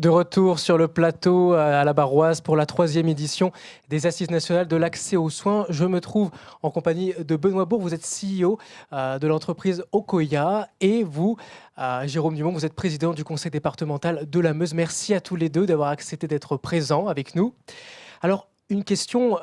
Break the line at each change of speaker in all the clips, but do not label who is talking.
De retour sur le plateau à la Barroise pour la 3e édition des Assises nationales de l'accès aux soins. Je me trouve en compagnie de Benoît Bourg, vous êtes CEO de l'entreprise Okoya et vous, Jérôme Dumont, vous êtes président du conseil départemental de la Meuse. Merci à tous les deux d'avoir accepté d'être présents avec nous. Alors, une question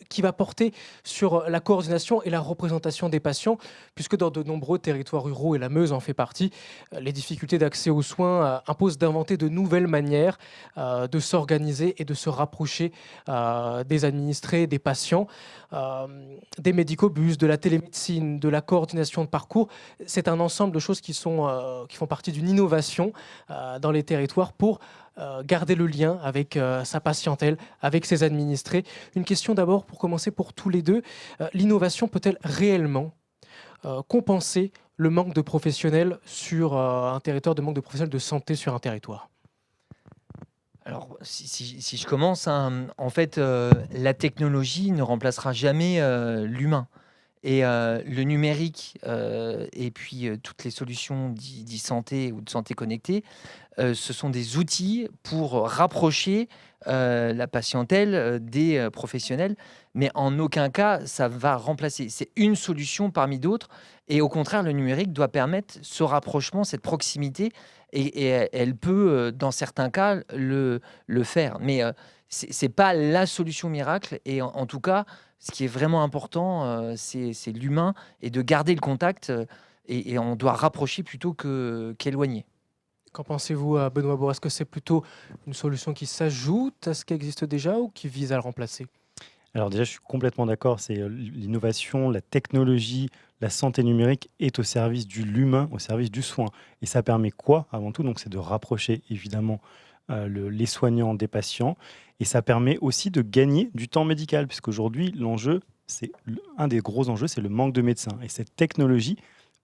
qui va porter sur la coordination et la représentation des patients, puisque dans de nombreux territoires ruraux, et la Meuse en fait partie, les difficultés d'accès aux soins imposent d'inventer de nouvelles manières de s'organiser et de se rapprocher des administrés, des patients, des médicobus, de la télémédecine, de la coordination de parcours. C'est un ensemble de choses qui font partie d'une innovation dans les territoires pour garder le lien avec sa patientèle, avec ses administrés. Une question d'abord pour commencer pour tous les deux. L'innovation peut-elle réellement compenser le manque de professionnels sur un territoire, de manque de professionnels de santé sur un territoire ?
Alors, si je commence, en fait, la technologie ne remplacera jamais l'humain. Et le numérique et puis toutes les solutions d'e-santé ou de santé connectée, ce sont des outils pour rapprocher la patientèle des professionnels, mais en aucun cas ça va remplacer. C'est une solution parmi d'autres, et au contraire, le numérique doit permettre ce rapprochement, cette proximité, et elle peut, dans certains cas, le faire. Mais c'est pas la solution miracle, et en tout cas, ce qui est vraiment important, c'est l'humain, et de garder le contact, et on doit rapprocher plutôt qu'éloigner.
Qu'en pensez-vous, Benoît Bourg ? Est-ce que c'est plutôt une solution qui s'ajoute à ce qui existe déjà ou qui vise à le remplacer ?
Alors déjà, je suis complètement d'accord, c'est l'innovation, la technologie, la santé numérique est au service de l'humain, au service du soin. Et ça permet quoi avant tout ? Donc c'est de rapprocher évidemment les soignants des patients, et ça permet aussi de gagner du temps médical, puisqu'aujourd'hui l'enjeu, un des gros enjeux, c'est le manque de médecins. Et cette technologie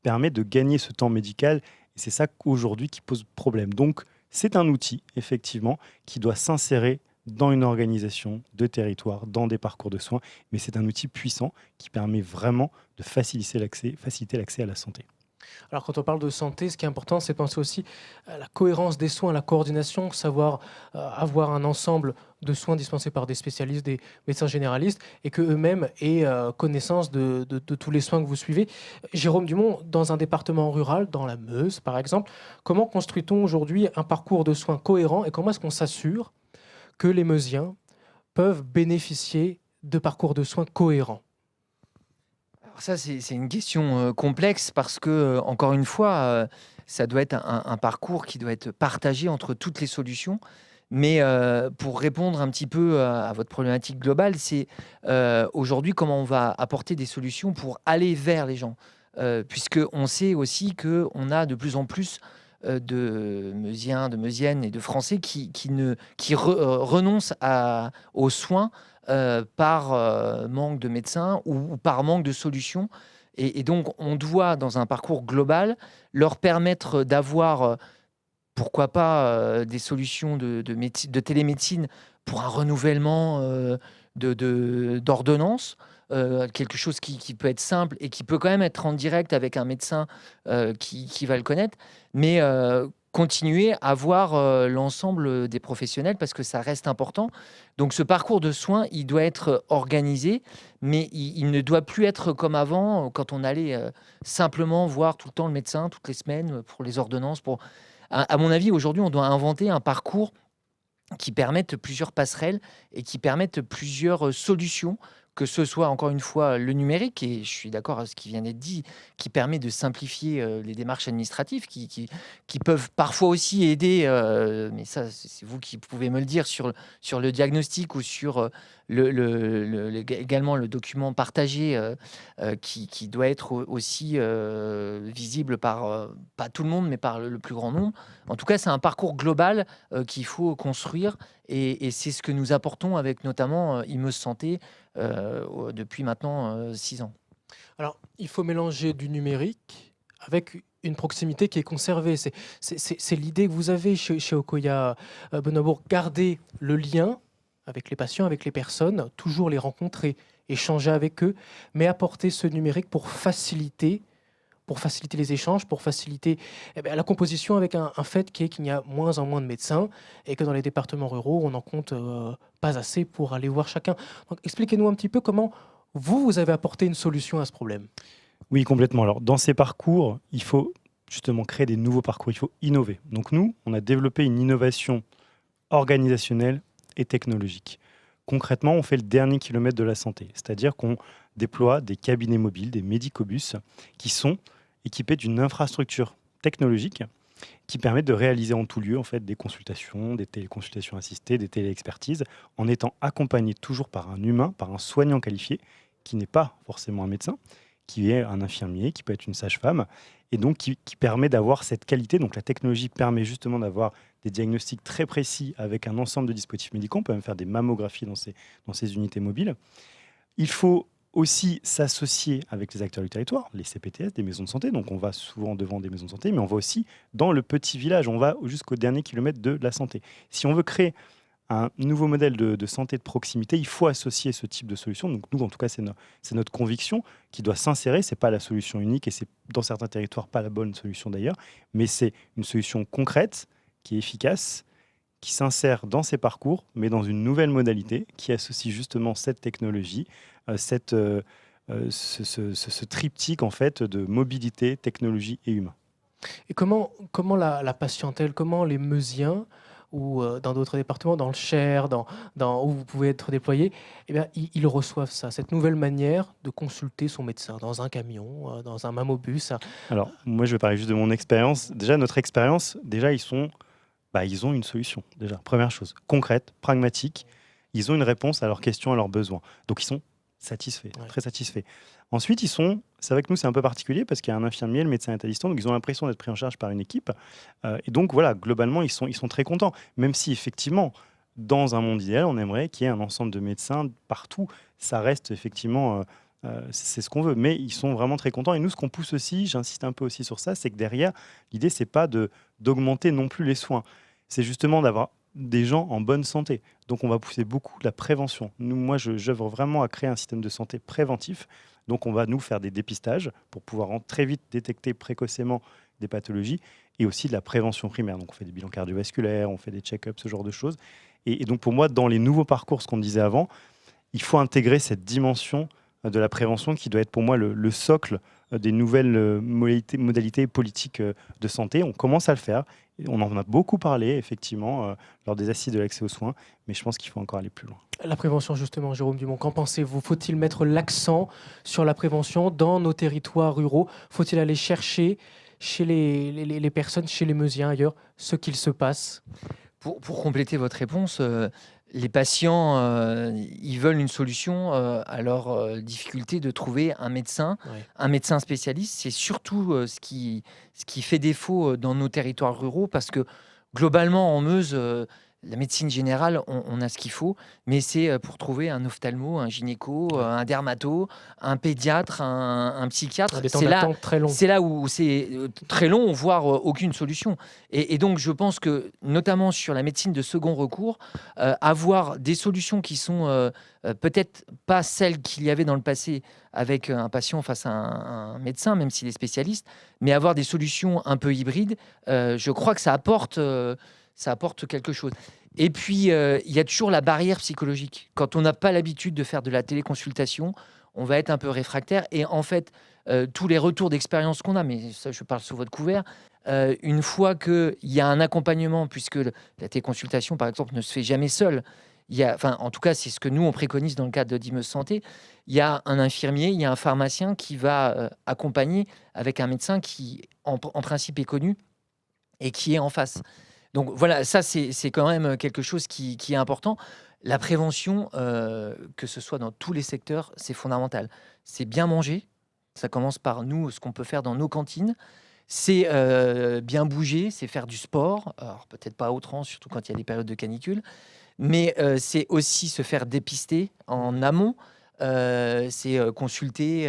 permet de gagner ce temps médical, et c'est ça qu'aujourd'hui qui pose problème. Donc c'est un outil, effectivement, qui doit s'insérer dans une organisation de territoire, dans des parcours de soins, mais c'est un outil puissant qui permet vraiment de faciliter l'accès à la santé.
Alors quand on parle de santé, ce qui est important, c'est penser aussi à la cohérence des soins, à la coordination, savoir avoir un ensemble de soins dispensés par des spécialistes, des médecins généralistes, et qu'eux-mêmes aient connaissance de tous les soins que vous suivez. Jérôme Dumont, dans un département rural, dans la Meuse par exemple, comment construit-on aujourd'hui un parcours de soins cohérent, et comment est-ce qu'on s'assure que les Meusiens peuvent bénéficier de parcours de soins cohérents ?
Alors ça, c'est une question complexe, parce que, encore une fois, ça doit être un parcours qui doit être partagé entre toutes les solutions. Mais pour répondre un petit peu à votre problématique globale, c'est aujourd'hui comment on va apporter des solutions pour aller vers les gens. Puisqu'on sait aussi qu'on a de plus en plus de Meusiens, de Meusiennes et de Français qui renoncent aux soins par manque de médecins ou par manque de solutions. Et donc, on doit, dans un parcours global, leur permettre d'avoir, pourquoi pas, des solutions de télémédecine pour un renouvellement d'ordonnances. Quelque chose qui peut être simple et qui peut quand même être en direct avec un médecin qui va le connaître, mais continuer à voir l'ensemble des professionnels, parce que ça reste important. Donc ce parcours de soins, il doit être organisé, mais il ne doit plus être comme avant, quand on allait simplement voir tout le temps le médecin, toutes les semaines, pour les ordonnances. À mon avis, aujourd'hui, on doit inventer un parcours qui permette plusieurs passerelles et qui permette plusieurs solutions, que ce soit, encore une fois, le numérique, et je suis d'accord avec ce qui vient d'être dit, qui permet de simplifier les démarches administratives, qui peuvent parfois aussi aider, mais ça, c'est vous qui pouvez me le dire, sur le diagnostic, ou sur également le document partagé, qui doit être aussi visible par, pas tout le monde, mais par le plus grand nombre. En tout cas, c'est un parcours global qu'il faut construire, et c'est ce que nous apportons avec notamment Imeuse Santé depuis maintenant 6 ans.
Alors, il faut mélanger du numérique avec une proximité qui est conservée. C'est l'idée que vous avez chez Okoya, Benoît Bourg, garder le lien avec les patients, avec les personnes, toujours les rencontrer, échanger avec eux, mais apporter ce numérique pour pour faciliter les échanges, pour faciliter la composition avec un fait qui est qu'il y a moins en moins de médecins et que dans les départements ruraux, on n'en compte pas assez pour aller voir chacun. Donc, expliquez-nous un petit peu comment vous avez apporté une solution à ce problème.
Oui, complètement. Alors, dans ces parcours, il faut justement créer des nouveaux parcours, il faut innover. Donc nous, on a développé une innovation organisationnelle et technologique. Concrètement, on fait le dernier kilomètre de la santé, c'est-à-dire qu'on déploie des cabinets mobiles, des médicobus, qui sont équipés d'une infrastructure technologique qui permet de réaliser en tout lieu en fait, des consultations, des téléconsultations assistées, des téléexpertises, en étant accompagné toujours par un humain, par un soignant qualifié, qui n'est pas forcément un médecin, qui est un infirmier, qui peut être une sage-femme, et donc qui permet d'avoir cette qualité. Donc la technologie permet justement d'avoir des diagnostics très précis avec un ensemble de dispositifs médicaux. On peut même faire des mammographies dans ces unités mobiles. Il faut aussi s'associer avec les acteurs du territoire, les CPTS, des maisons de santé. Donc on va souvent devant des maisons de santé, mais on va aussi dans le petit village, on va jusqu'au dernier kilomètre de la santé. Si on veut créer un nouveau modèle de santé de proximité, il faut associer ce type de solution. Donc nous, en tout cas, c'est notre conviction qui doit s'insérer. Ce n'est pas la solution unique et c'est dans certains territoires pas la bonne solution d'ailleurs, mais c'est une solution concrète qui est efficace, qui s'insère dans ces parcours, mais dans une nouvelle modalité qui associe justement cette technologie, ce triptyque en fait de mobilité, technologie et humain.
Et comment la patientèle, comment les Meusiens ou dans d'autres départements, dans le Cher, où vous pouvez être déployé, ils reçoivent ça, cette nouvelle manière de consulter son médecin dans un camion, dans un mammobus.
Alors, moi, je vais parler juste de mon expérience. Déjà, notre expérience, déjà, ils ont une solution, déjà. Première chose, concrète, pragmatique. Ils ont une réponse à leurs questions, à leurs besoins. Donc, ils sont satisfaits,
Ouais.
très satisfaits. Ensuite, c'est vrai que nous, c'est un peu particulier parce qu'il y a un infirmier, le médecin est à distance, donc ils ont l'impression d'être pris en charge par une équipe. Et donc, voilà, globalement, ils sont très contents. Même si, effectivement, dans un monde idéal, on aimerait qu'il y ait un ensemble de médecins partout. Ça reste, effectivement, c'est ce qu'on veut. Mais ils sont vraiment très contents. Et nous, ce qu'on pousse aussi, j'insiste un peu aussi sur ça, c'est que derrière, l'idée, c'est pas d'augmenter non plus les soins. C'est justement d'avoir des gens en bonne santé. Donc, on va pousser beaucoup la prévention. Moi, j'œuvre vraiment à créer un système de santé préventif. Donc, on va nous faire des dépistages pour pouvoir très vite détecter précocement des pathologies et aussi de la prévention primaire. Donc, on fait des bilans cardiovasculaires, on fait des check-ups, ce genre de choses. Et donc, pour moi, dans les nouveaux parcours, ce qu'on disait avant, il faut intégrer cette dimension de la prévention qui doit être pour moi le socle des nouvelles modalités politiques de santé. On commence à le faire. On en a beaucoup parlé, effectivement, lors des assises de l'accès aux soins, mais je pense qu'il faut encore aller plus loin.
La prévention, justement, Jérôme Dumont, qu'en pensez-vous? Faut-il mettre l'accent sur la prévention dans nos territoires ruraux? Faut-il aller chercher chez les personnes, chez les Meusiens ailleurs, ce qu'il se passe?
Pour compléter votre réponse, les patients, ils veulent une solution à leur difficulté de trouver un médecin spécialiste. C'est surtout ce qui fait défaut dans nos territoires ruraux parce que globalement, en Meuse, la médecine générale, on a ce qu'il faut, mais c'est pour trouver un ophtalmo, un gynéco, un dermato, un pédiatre, un psychiatre.
Des temps d'attente très longs.
C'est là où c'est très long, voire aucune solution. Et donc, je pense que, notamment sur la médecine de second recours, avoir des solutions qui sont peut-être pas celles qu'il y avait dans le passé avec un patient face à un médecin, même s'il est spécialiste, mais avoir des solutions un peu hybrides, je crois que ça apporte quelque chose. Et puis, il y a toujours la barrière psychologique. Quand on n'a pas l'habitude de faire de la téléconsultation, on va être un peu réfractaire. Et en fait, tous les retours d'expérience qu'on a, mais ça, je parle sous votre couvert, une fois qu'il y a un accompagnement, puisque la téléconsultation, par exemple, ne se fait jamais seule, en tout cas, c'est ce que nous, on préconise dans le cadre de d'Imeuse Santé, il y a un infirmier, il y a un pharmacien qui va accompagner avec un médecin qui, en principe, est connu et qui est en face. Donc voilà, ça c'est quand même quelque chose qui est important. La prévention, que ce soit dans tous les secteurs, c'est fondamental. C'est bien manger, ça commence par nous, ce qu'on peut faire dans nos cantines. C'est bien bouger, c'est faire du sport, alors peut-être pas à outrance, surtout quand il y a des périodes de canicule, mais c'est aussi se faire dépister en amont. C'est consulter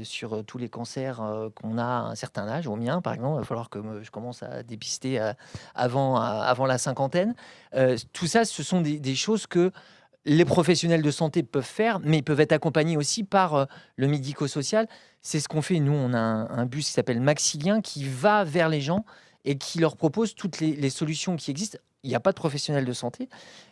sur tous les cancers qu'on a à un certain âge. Au mien, par exemple, il va falloir que je commence à dépister avant la cinquantaine. Tout ça, ce sont des choses que les professionnels de santé peuvent faire, mais ils peuvent être accompagnés aussi par le médico-social. C'est ce qu'on fait. Nous, on a un bus qui s'appelle Maxilien qui va vers les gens et qui leur propose toutes les solutions qui existent. Il n'y a pas de professionnels de santé,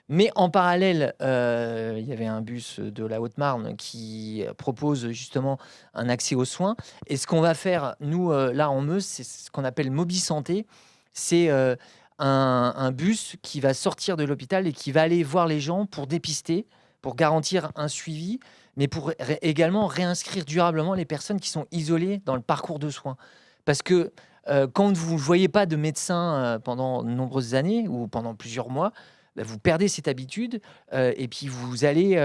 mais en parallèle, il y avait un bus de la Haute-Marne qui propose justement un accès aux soins. Et ce qu'on va faire, nous, là, en Meuse, c'est ce qu'on appelle Mobi Santé. C'est un bus qui va sortir de l'hôpital et qui va aller voir les gens pour dépister, pour garantir un suivi, mais pour également réinscrire durablement les personnes qui sont isolées dans le parcours de soins. Parce que quand vous ne voyez pas de médecin pendant de nombreuses années ou pendant plusieurs mois, bah, vous perdez cette habitude et puis vous allez,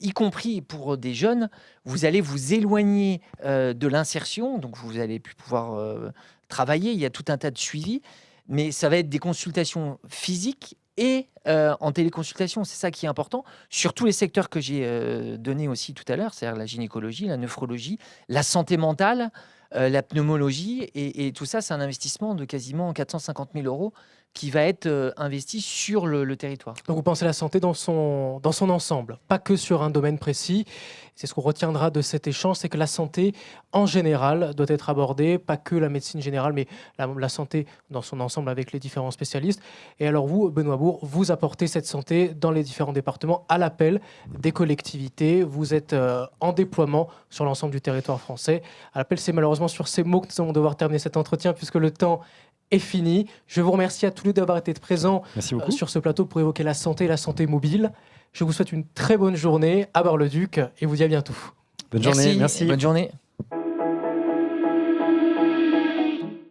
y compris pour des jeunes, vous allez vous éloigner de l'insertion, donc vous allez plus pouvoir travailler, il y a tout un tas de suivis, mais ça va être des consultations physiques et en téléconsultation, c'est ça qui est important, sur tous les secteurs que j'ai donnés aussi tout à l'heure, c'est-à-dire la gynécologie, la nephrologie, la santé mentale, la pneumologie, et tout ça, c'est un investissement de quasiment 450 000 euros qui va être investi sur le territoire.
Donc vous pensez la santé dans son ensemble, pas que sur un domaine précis. C'est ce qu'on retiendra de cet échange, c'est que la santé en général doit être abordée, pas que la médecine générale, mais la santé dans son ensemble avec les différents spécialistes. Et alors vous, Benoît Bourg, vous apportez cette santé dans les différents départements à l'appel des collectivités. Vous êtes en déploiement sur l'ensemble du territoire français. À l'appel, c'est malheureusement sur ces mots que nous allons devoir terminer cet entretien puisque le temps est fini. Je vous remercie à tous les deux d'avoir été présents sur ce plateau pour évoquer la santé et la santé mobile. Je vous souhaite une très bonne journée à Bar-le-Duc et vous dis à bientôt.
Bonne journée, merci.
Bonne journée.